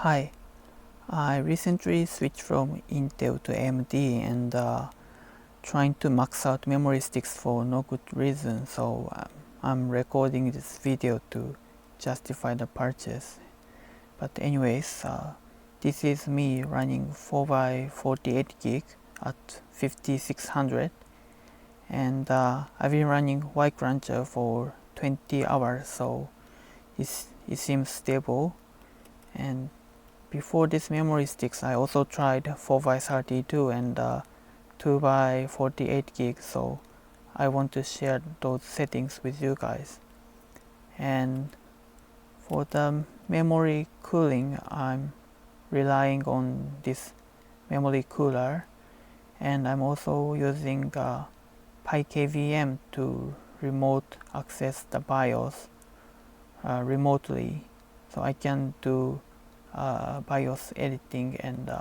Hi, I recently switched from Intel to AMD and trying to max out memory sticks for no good reason, so I'm recording this video to justify the purchase. But anyways, this is me running 4x48 gig at 5600, and I've been running Y Cruncher for 20 hours, so it seems stable. And before this memory sticks, I also tried 4x32 and 2x48 gigs, so I want to share those settings with you guys. And for the memory cooling, I'm relying on this memory cooler, and I'm also using PyKVM to remote access the BIOS remotely, so I can do BIOS editing and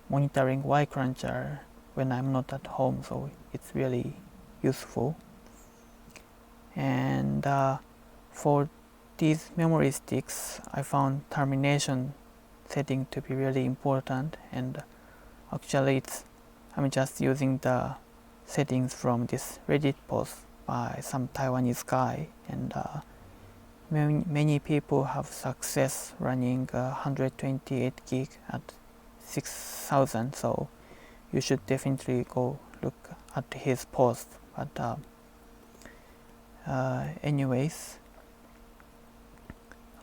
monitoring Y Cruncher when I'm not at home, so it's really useful. And for these memory sticks, I found termination setting to be really important, and actually I'm just using the settings from this Reddit post by some Taiwanese guy, and many people have success running 128 gig at 6000, so you should definitely go look at his post. But anyways,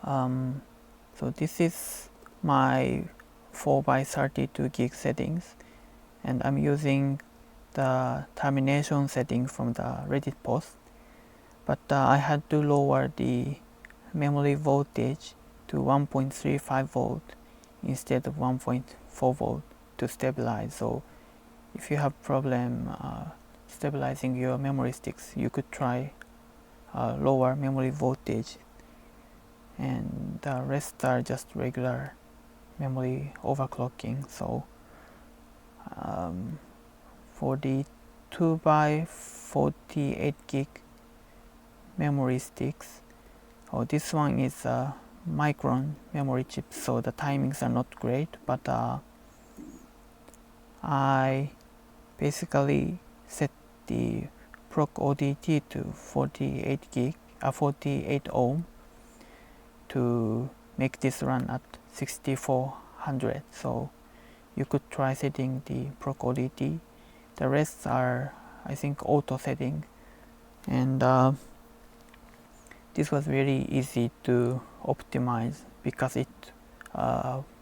so this is my 4x32 gig settings, and I'm using the termination setting from the Reddit post, but I had to lower the memory voltage to 1.35 volt instead of 1.4 volt to stabilize. So if you have problem stabilizing your memory sticks, you could try lower memory voltage, and the rest are just regular memory overclocking. So for the 2x48 gig memory sticks, this one is a micron memory chip, so the timings are not great, but I basically set the proc ODT to 48 ohm to make this run at 6400. So you could try setting the proc ODT. The rest are, I think, auto setting, and this was very easy to optimize because it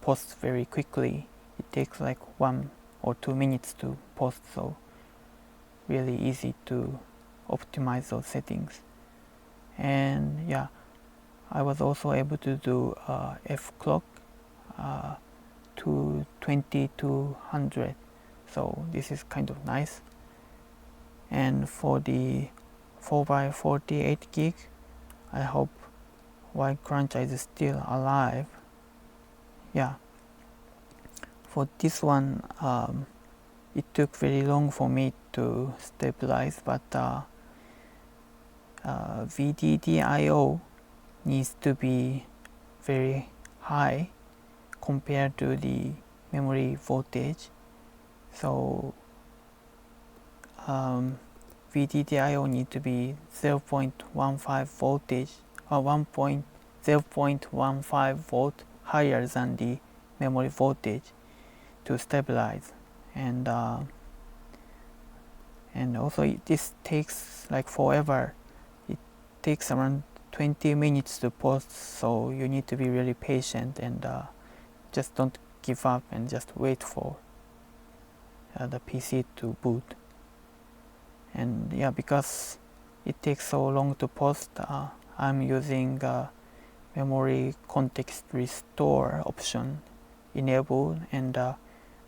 posts very quickly. It takes like 1 or 2 minutes to post, so really easy to optimize those settings. And yeah, I was also able to do F clock to 2200, so this is kind of nice. And for the 4x48 gig, I hope Y Cruncher is still alive. Yeah, for this one it took very long for me to stabilize, but VDDIO needs to be very high compared to the memory voltage. So VDDIO need to be 0.15 voltage or 0.15 volt higher than the memory voltage to stabilize, and also this takes like forever. It takes around 20 minutes to post, so you need to be really patient and just don't give up and just wait for the PC to boot. And yeah, because it takes so long to post, I'm using memory context restore option enabled, and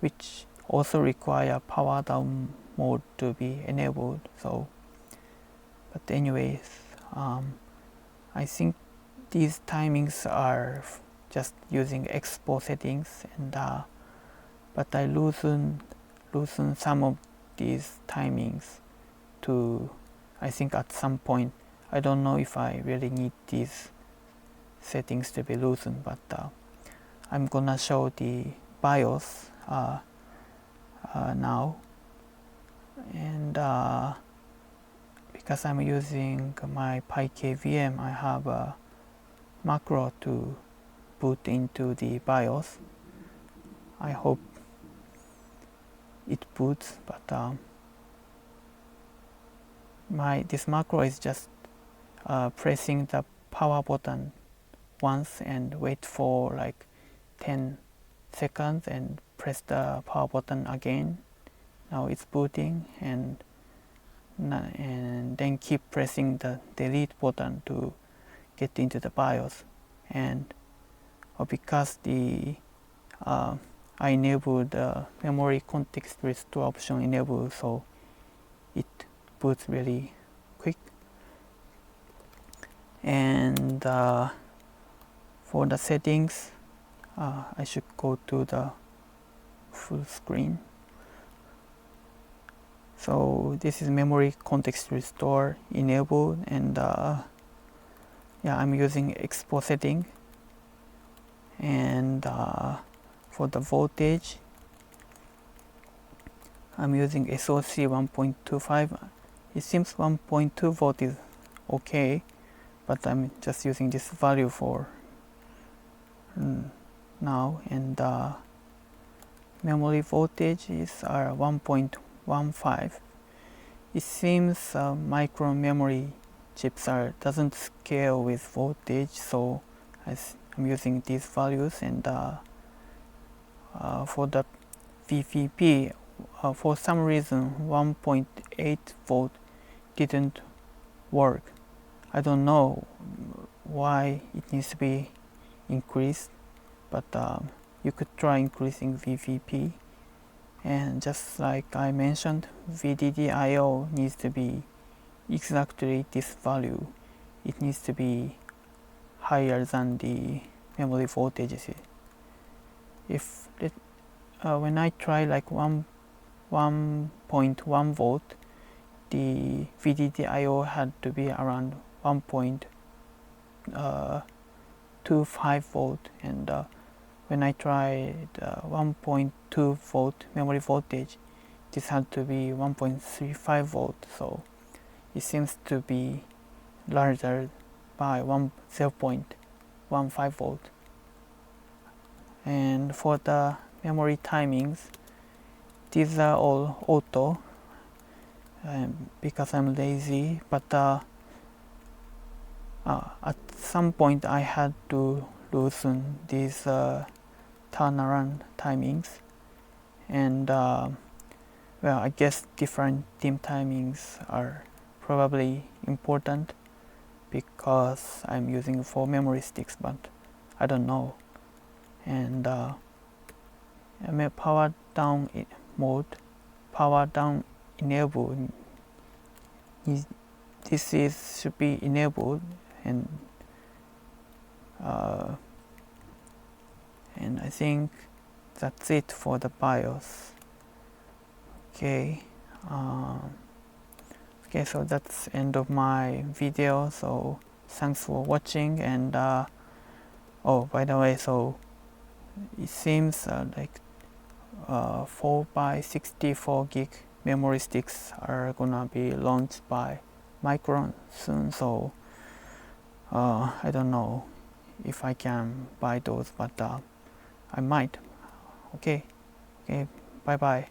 which also require power down mode to be enabled. So but anyways, I think these timings are just using expo settings, and but I loosen some of these timings to, I think at some point, I don't know if I really need these settings to be loosened, but I'm gonna show the BIOS now, and because I'm using my PyKVM, I have a macro to put into the BIOS. I hope it boots, but this macro is just pressing the power button once and wait for like 10 seconds and press the power button again. Now it's booting, and then keep pressing the delete button to get into the BIOS. And because I enabled the memory context restore option enabled, so it boots really quick. And for the settings, I should go to the full screen. So this is memory context restore enabled, and yeah, I'm using expo setting. And for the voltage, I'm using SOC 1.25. It seems 1.2 volt is okay, but I'm just using this value for now. And memory voltage is 1.15. It seems micron memory chips doesn't scale with voltage, so I'm using these values. And for the VVP, for some reason 1.8 volt didn't work. I don't know why it needs to be increased, but you could try increasing VVP. And just like I mentioned, VDDIO needs to be exactly this value. It needs to be higher than the memory voltages. If when I try like 1.1 volt, the VDDIO had to be around 1.25 volt, and when I tried 1.2 volt memory voltage, this had to be 1.35 volt, so it seems to be larger by 0.15 volt. And for the memory timings, these are all auto because I'm lazy, but at some point I had to loosen these turnaround timings. And well, I guess different team timings are probably important because I'm using 4 memory sticks, but I don't know. And power down mode, power down enable, this should be enabled. And I think that's it for the BIOS. Okay, okay, so that's end of my video. So thanks for watching. And oh, by the way, so it seems like 4x64 gig memory sticks are gonna be launched by Micron soon, so I don't know if I can buy those, but I might. Okay, bye bye.